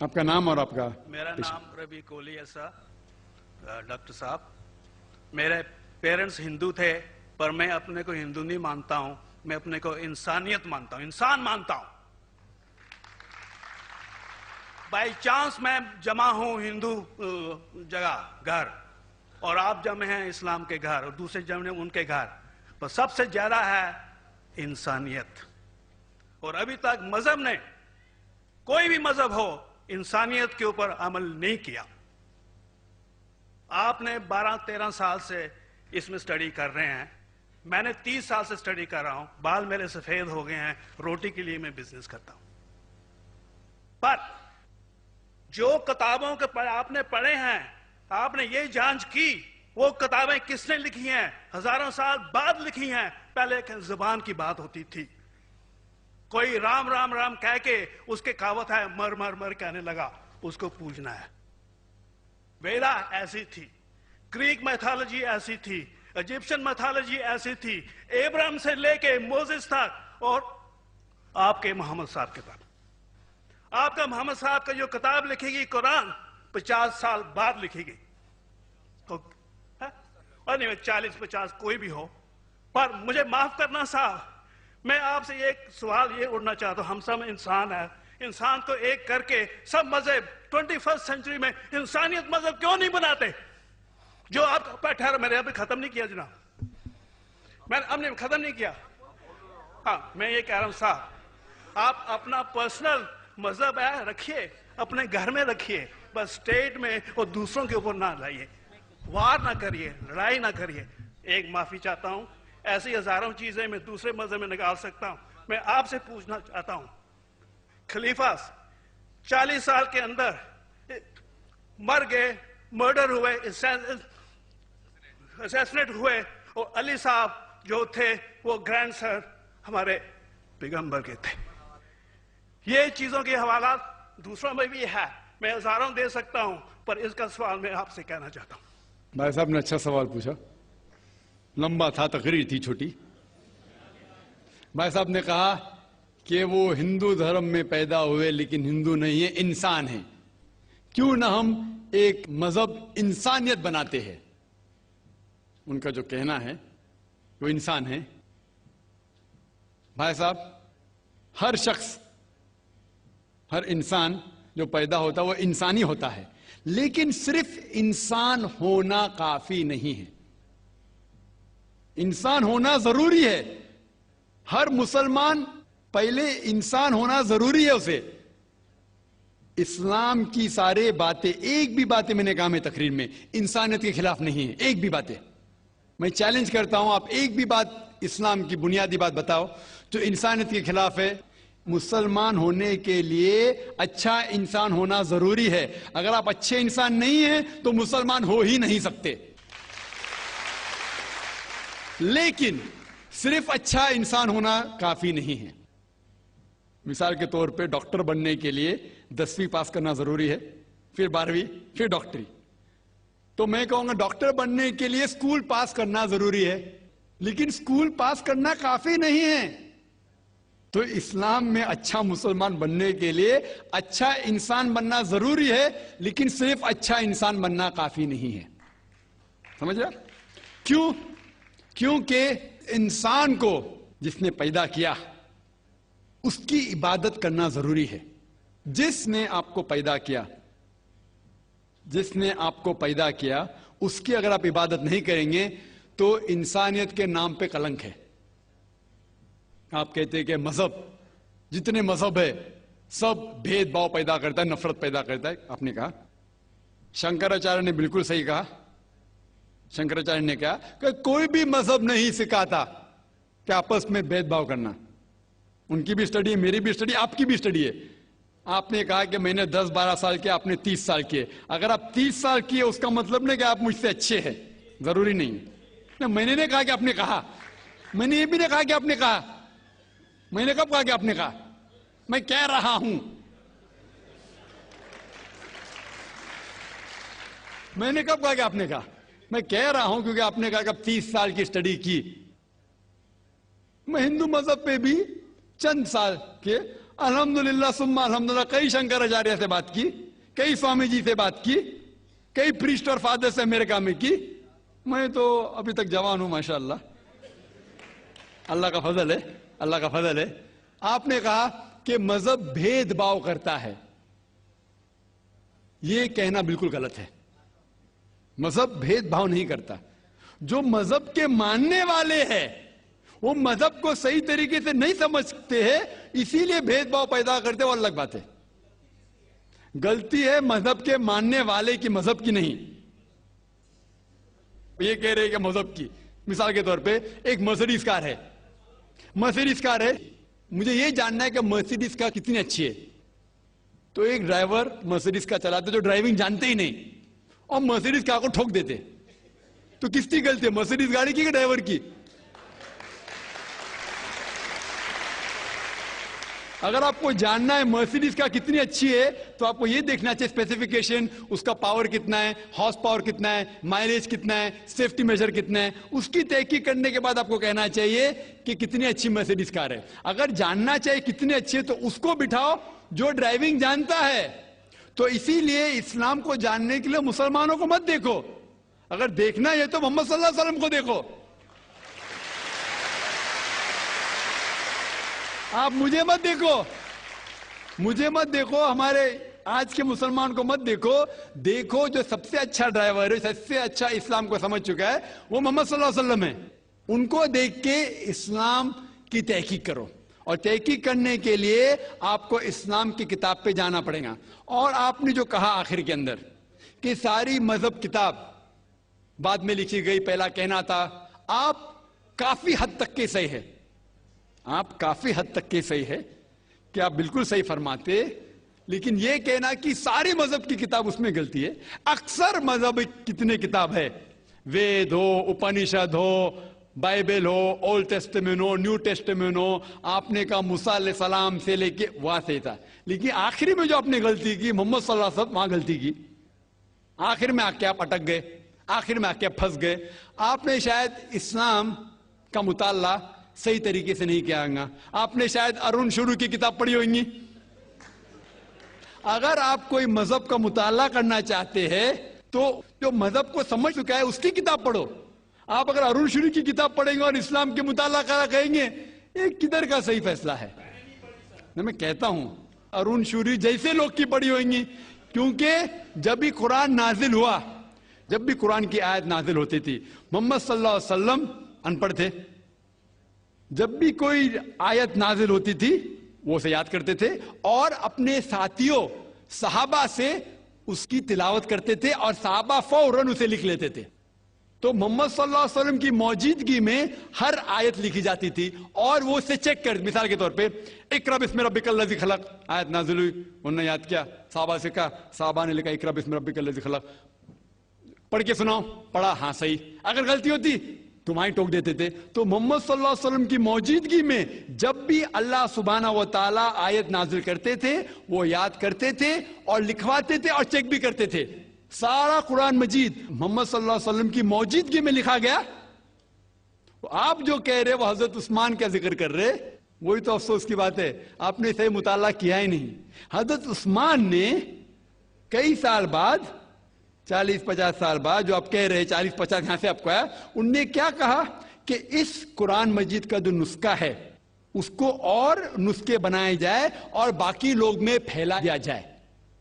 آپ کا نام اور آپ کا؟ میرا نام ربی کولی ایسا ڈاکٹر صاحب. میرے پیرنٹس ہندو تھے پر میں اپنے کو ہندو نہیں مانتا ہوں, میں اپنے کو انسانیت مانتا ہوں, انسان مانتا ہوں. بائی چانس میں جمع ہوں ہندو جگہ گھر, اور آپ جمع ہیں اسلام کے گھر, اور دوسرے جمع ہیں ان کے گھر, پر سب سے زیادہ ہے انسانیت. اور ابھی تک مذہب نے, کوئی بھی مذہب ہو, انسانیت کے اوپر عمل نہیں کیا. آپ نے 12-13 سال سے اس میں سٹڈی کر رہے ہیں, میں نے 30 سال سے سٹڈی کر رہا ہوں, بال میرے سفید ہو گئے ہیں, روٹی کے لیے میں بزنس کرتا ہوں. پر جو کتابوں کے آپ نے پڑھے ہیں, آپ نے یہ جانچ کی وہ کتابیں کس نے لکھی ہیں, ہزاروں سال بعد لکھی ہیں. پہلے ایک زبان کی بات ہوتی تھی, کوئی رام رام رام کہہ کے اس کے کہاوت ہے مر مر مر کہنے لگا, اس کو پوجنا ہے. ویدا ایسی تھی, گریک میتھالوجی ایسی تھی, ایجپشن میتھالوجی ایسی تھی, ابراہیم سے لے کے موزس تک, اور آپ کے محمد صاحب کے تک. آپ کا محمد صاحب کا جو کتاب لکھے گی قرآن 50 سال بعد لکھے گی, اور نہیں 40-50 کوئی بھی ہو. پر مجھے معاف کرنا صاحب, میں آپ سے ایک سوال یہ اڑنا چاہتا ہوں. ہم سب انسان ہیں, انسان کو ایک کر کے سب مذہب 21 سینچری میں انسانیت مذہب کیوں نہیں بناتے؟ جو آپ ٹھہرا, میں نے ابھی ختم نہیں کیا جناب, میں نے اب نے ختم نہیں کیا. ہاں میں یہ کہہ رہا ہوں صاحب, آپ اپنا پرسنل مذہب ہے رکھیے, اپنے گھر میں رکھیے, بس اسٹیٹ میں اور دوسروں کے اوپر نہ لائیے, وار نہ کریے, لڑائی نہ کریے. ایک معافی چاہتا ہوں, ایسی ہزاروں چیزیں میں دوسرے مذہب میں نکال سکتا ہوں. میں آپ سے پوچھنا چاہتا ہوں, خلیفہ 40 سال کے اندر مر گئے, مرڈر ہوئے, اسیسنیٹ ہوئے, اور علی صاحب جو تھے وہ گرینڈ سر ہمارے پیغمبر کے تھے. یہ چیزوں کے حوالات دوسروں میں بھی ہے, میں ہزاروں دے سکتا ہوں, پر اس کا سوال میں آپ سے کہنا چاہتا ہوں. بھائی صاحب نے اچھا سوال پوچھا, لمبا تھا, تقریر تھی چھوٹی. بھائی صاحب نے کہا کہ وہ ہندو دھرم میں پیدا ہوئے لیکن ہندو نہیں ہیں, انسان ہیں. کیوں نہ ہم ایک مذہب انسانیت بناتے ہیں؟ ان کا جو کہنا ہے وہ انسان ہے. بھائی صاحب, ہر شخص, ہر انسان جو پیدا ہوتا ہے وہ انسانی ہوتا ہے, لیکن صرف انسان ہونا کافی نہیں ہے. انسان ہونا ضروری ہے. ہر مسلمان پہلے انسان ہونا ضروری ہے اسے. اسلام کی سارے باتیں, ایک بھی باتیں میں نے کہا میں تقریر میں, انسانیت کے خلاف نہیں ہے. ایک بھی باتیں میں چیلنج کرتا ہوں, آپ ایک بھی بات اسلام کی بنیادی بات بتاؤ جو انسانیت کے خلاف ہے. مسلمان ہونے کے لیے اچھا انسان ہونا ضروری ہے. اگر آپ اچھے انسان نہیں ہیں تو مسلمان ہو ہی نہیں سکتے. لیکن صرف اچھا انسان ہونا کافی نہیں ہے. مثال کے طور پہ ڈاکٹر بننے کے لیے 10ویں پاس کرنا ضروری ہے, پھر 12ویں, پھر ڈاکٹری. تو میں کہوں گا ڈاکٹر بننے کے لیے اسکول پاس کرنا ضروری ہے, لیکن اسکول پاس کرنا کافی نہیں ہے. تو اسلام میں اچھا مسلمان بننے کے لیے اچھا انسان بننا ضروری ہے, لیکن صرف اچھا انسان بننا کافی نہیں ہے. سمجھ رہا؟ کیوں؟ کیونکہ انسان کو جس نے پیدا کیا اس کی عبادت کرنا ضروری ہے. جس نے آپ کو پیدا کیا, جس نے آپ کو پیدا کیا, اس کی اگر آپ عبادت نہیں کریں گے تو انسانیت کے نام پہ کلنک ہے. آپ کہتے ہیں کہ مذہب, جتنے مذہب ہے سب بھید بھاؤ پیدا کرتا ہے, نفرت پیدا کرتا ہے. آپ نے کہا, شنکراچاریہ نے بالکل صحیح کہا. شنکراچاریہ نے کہا کہ کوئی بھی مذہب نہیں سکھاتا کہ آپس میں بھید بھاؤ کرنا. ان کی بھی اسٹڈی ہے, میری بھی اسٹڈی, آپ کی بھی اسٹڈی ہے. آپ نے کہا کہ میں نے 10-12 سال کیا, آپ نے 30 سال کیے. اگر آپ 30 سال کیے اس کا مطلب نہیں کہ آپ مجھ سے اچھے ہیں, ضروری نہیں. میں نے نہیں کہا کہ آپ نے کہا, میں نے یہ بھی نہیں کہا کہ آپ نے کہا. میں نے کب کہا کہ آپ نے کہا؟ میں کہہ رہا ہوں. میں نے کب کہا کہ آپ نے کہا؟ میں کہہ رہا ہوں کیونکہ آپ نے کہا کہ اب 30 سال کی اسٹڈی کی. میں ہندو مذہب پہ بھی چند سال کے الحمدللہ سما الحمدللہ کئی شنکراچاریہ سے بات کی, کئی سوامی جی سے بات کی, کئی پریسٹ اور فادر سے امریکہ میں کی. میں تو ابھی تک جوان ہوں ماشاءاللہ, اللہ کا فضل ہے, اللہ کا فضل ہے. آپ نے کہا کہ مذہب بھید بھاؤ کرتا ہے. یہ کہنا بالکل غلط ہے. مذہب بھید بھاؤ نہیں کرتا. جو مذہب کے ماننے والے ہیں وہ مذہب کو صحیح طریقے سے نہیں سمجھتے ہیں, اسی لیے بھید بھاؤ پیدا کرتے, وہ الگ بات ہے. غلطی ہے مذہب کے ماننے والے کی, مذہب کی نہیں. یہ کہہ رہے کہ مذہب کی, مثال کے طور پہ ایک مرسیڈیز کار ہے, مرسیڈیز کار ہے, مجھے یہ جاننا ہے کہ مرسیڈیز کار کتنی اچھی ہے. تو ایک ڈرائیور مرسیڈیز کار چلاتے جو ڈرائیونگ جانتے ہی نہیں اور مرسیڈیز کار کو ٹھوک دیتے, تو کس کی غلطی ہے, مرسیڈیز گاڑی کی کہ ڈرائیور کی؟ اگر آپ کو جاننا ہے مرسیڈیز کار کتنی اچھی ہے تو آپ کو یہ دیکھنا چاہیے اسپیسیفیکیشن, اس کا پاور کتنا ہے, ہارس پاور کتنا ہے, مائلیج کتنا ہے, سیفٹی میجر کتنا ہے. اس کی تحقیق کرنے کے بعد آپ کو کہنا چاہیے کہ کتنی اچھی مرسیڈیز کار ہے. اگر جاننا چاہیے کتنی اچھی ہے تو اس کو بٹھاؤ جو ڈرائیونگ جانتا ہے. تو اسی لیے اسلام کو جاننے کے لیے مسلمانوں کو مت دیکھو, اگر دیکھنا ہے تو محمد صلی اللہ علیہ وسلم کو دیکھو. آپ مجھے مت دیکھو, مجھے مت دیکھو, ہمارے آج کے مسلمان کو مت دیکھو. دیکھو جو سب سے اچھا ڈرائیور ہے, سب سے اچھا اسلام کو سمجھ چکا ہے, وہ محمد صلی اللہ علیہ وسلم ہے. ان کو دیکھ کے اسلام کی تحقیق کرو, اور تحقیق کرنے کے لیے آپ کو اسلام کی کتاب پہ جانا پڑے گا. اور آپ نے جو کہا آخر کے اندر کہ ساری مذہب کتاب بعد میں لکھی گئی, پہلا کہنا تھا, آپ کافی حد تک کے صحیح ہے, آپ کافی حد تک کے صحیح ہے کہ آپ بالکل صحیح فرماتے, لیکن یہ کہنا کہ ساری مذہب کی کتاب اس میں غلطی ہے. اکثر مذہب کتنے کتاب ہے, وید ہو, اپنشد ہو, بائبل ہو, اولڈ ٹیسٹمنٹ ہو, نیو ٹیسٹمنٹ ہو, آپ نے کہا موسیٰ علیہ السلام سے لے کے وہاں سے تھا, لیکن آخری میں جو آپ نے غلطی کی محمد صلی اللہ علیہ وسلم, وہاں غلطی کی. آخر میں آ کے آپ اٹک گئے, آخر میں آ کے پھنس گئے. آپ نے شاید اسلام کا مطالعہ صحیح طریقے سے نہیں کیا گا, آپ نے شاید ارون شروع کی کتاب پڑھی ہوگی. اگر آپ کوئی مذہب کا مطالعہ کرنا چاہتے ہیں تو جو مذہب کو سمجھ چکا ہے اس کی کتاب پڑھو. آپ اگر ارون شروع کی کتاب پڑھیں گے اور اسلام کے مطالعہ کرا کہیں گے, یہ کدھر کا صحیح فیصلہ ہے؟ میں کہتا ہوں ارون شوری جیسے لوگ کی پڑھی ہوئیں, کیونکہ جب بھی قرآن نازل ہوا, جب بھی قرآن کی آیت نازل ہوتی تھی, محمد صلی اللہ علیہ وسلم ان پڑھ تھے. جب بھی کوئی آیت نازل ہوتی تھی وہ اسے یاد کرتے تھے اور اپنے ساتھیوں صحابہ سے اس کی تلاوت کرتے تھے, اور صحابہ فوراً اسے لکھ لیتے تھے. تو محمد صلی اللہ علیہ وسلم کی موجودگی میں ہر آیت لکھی جاتی تھی, اور وہ اسے چیک کر, مثال کے طور پہ اقرا بسم ربک الذی خلق آیت نازل ہوئی, انہوں نے یاد کیا, صحابہ سے کہا, صحابہ نے لکھا اقرا بسم ربک الذی خلق, پڑھ کے سناؤ, پڑھا, ہاں صحیح. اگر غلطی ہوتی تمہیں ٹوک دیتے تھے. تو محمد صلی اللہ علیہ وسلم کی موجودگی میں جب بھی اللہ سبحانہ و تعالیٰ آیت نازل کرتے تھے وہ یاد کرتے تھے اور لکھواتے تھے اور چیک بھی کرتے تھے. سارا قرآن مجید محمد صلی اللہ علیہ وسلم کی موجودگی میں لکھا گیا. آپ جو کہہ رہے وہ حضرت عثمان کا ذکر کر رہے, وہی تو افسوس کی بات ہے, آپ نے صحیح مطالعہ کیا ہی نہیں. حضرت عثمان نے کئی سال بعد, 40-50 سال بعد, جو آپ کہہ رہے 40-50 یہاں سے آپ کو آیا, ان نے کیا کہا کہ اس قرآن مجید کا جو نسخہ ہے اس کو اور نسخے بنائے جائے اور باقی لوگ میں پھیلا دیا جائے,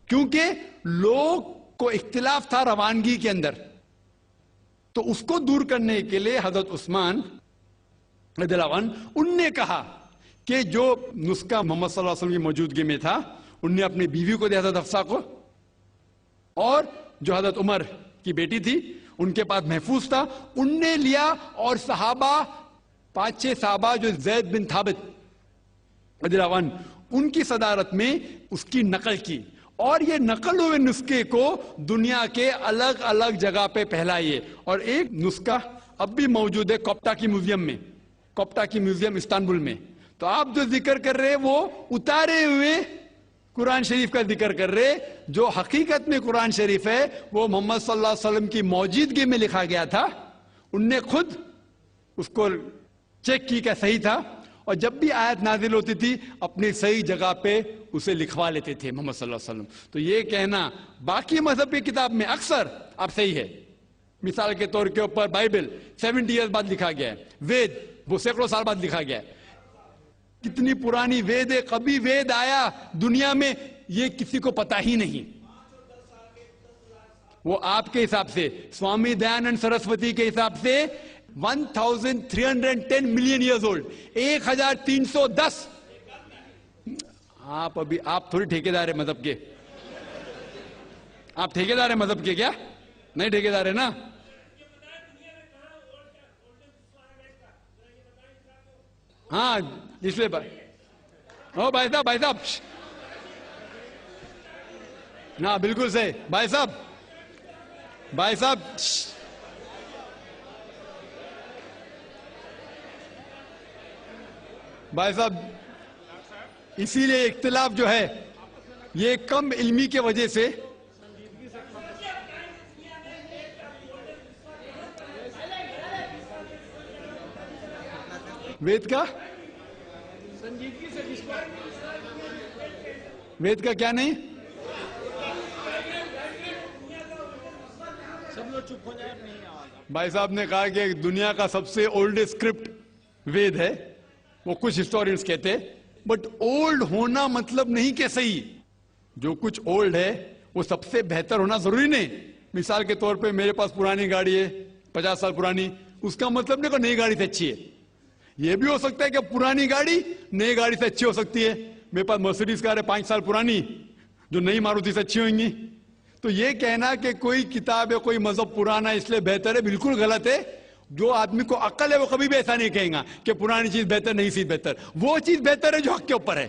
کیونکہ لوگ کو اختلاف تھا روانگی کے اندر. تو اس کو دور کرنے کے لیے حضرت عثمان رضی اللہ عنہ ان نے کہا کہ جو نسخہ محمد صلی اللہ علیہ وسلم کی موجودگی میں تھا ان نے اپنی بیوی کو دیا, حضرت حفصہ کو, اور جو حضرت عمر کی بیٹی تھی ان کے پاس محفوظ تھا, ان نے لیا, اور صحابہ 5-6 صحابہ جو زید بن ثابت رضی اللہ عنہ ان کی صدارت میں اس کی نقل کی, اور یہ نقل ہوئے نسخے کو دنیا کے الگ الگ جگہ پہ پھیلائیے. اور ایک نسخہ اب بھی موجود ہے کوپٹا کی میوزیم میں, کوپٹا کی میوزیم استنبول میں. تو آپ جو ذکر کر رہے وہ اتارے ہوئے قرآن شریف کا ذکر کر رہے, جو حقیقت میں قرآن شریف ہے وہ محمد صلی اللہ علیہ وسلم کی موجودگی میں لکھا گیا تھا. ان نے خود اس کو چیک کی کہ صحیح تھا, اور جب بھی آیت نازل ہوتی تھی اپنی صحیح جگہ پہ اسے لکھوا لیتے تھے محمد صلی اللہ علیہ وسلم. تو یہ کہنا باقی مذہب کی کتاب میں اکثر اب صحیح ہے. مثال کے طور کے اوپر بائبل 70 ایئرز بعد لکھا گیا ہے. وید وہ سینکڑوں سال بعد لکھا گیا ہے. کتنی پرانی وید ہے, کبھی وید آیا دنیا میں یہ کسی کو پتا ہی نہیں. وہ آپ کے حساب سے سوامی دیانند سرسوتی کے حساب سے 1310 ملین ایئرز اولڈ, 1310. آپ تھوڑی ٹھیکیدار ہے مذہب کے. آپ ٹھیکیدار ہیں مذہب کے کیا؟ نہیں ٹھیکیدار ہے نا. ہاں اس لیے بھائی صاحب نا بالکل صحیح. بھائی صاحب اسی لیے اختلاف جو ہے یہ کم علمی کے وجہ سے وید کا کیا نہیں. بھائی صاحب نے کہا کہ دنیا کا سب سے اولڈسٹ اسکرپٹ وید ہے. وہ کچھ ہسٹورینز کہتے, بٹ اولڈ ہونا مطلب نہیں کہ صحیح. جو کچھ اولڈ ہے وہ سب سے بہتر ہونا ضروری نہیں. مثال کے طور پہ میرے پاس پرانی گاڑی ہے 50 سال پرانی, اس کا مطلب نہیں کہ نئی گاڑی سے اچھی ہے. یہ بھی ہو سکتا ہے کہ پرانی گاڑی نئی گاڑی سے اچھی ہو سکتی ہے. میرے پاس مرسیڈیز کار ہے 5 سال پرانی جو نئی ماروتی سے اچھی ہوئیں گی. تو یہ کہنا کہ کوئی کتاب ہے کوئی مذہب پرانا اس لیے بہتر ہے بالکل غلط ہے. جو آدمی کو عقل ہے وہ کبھی بھی ایسا نہیں کہیں گا کہ پرانی چیز بہتر نئی چیز بہتر. وہ چیز بہتر ہے جو حق کے اوپر ہے.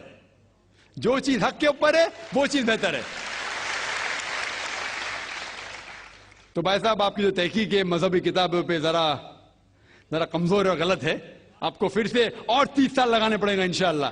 جو چیز حق کے اوپر ہے وہ چیز بہتر ہے. تو بھائی صاحب آپ کی جو تحقیق ہے مذہبی کتابوں پہ ذرا کمزور اور غلط ہے. آپ کو پھر سے اور 30 سال لگانے پڑیں گا انشاءاللہ.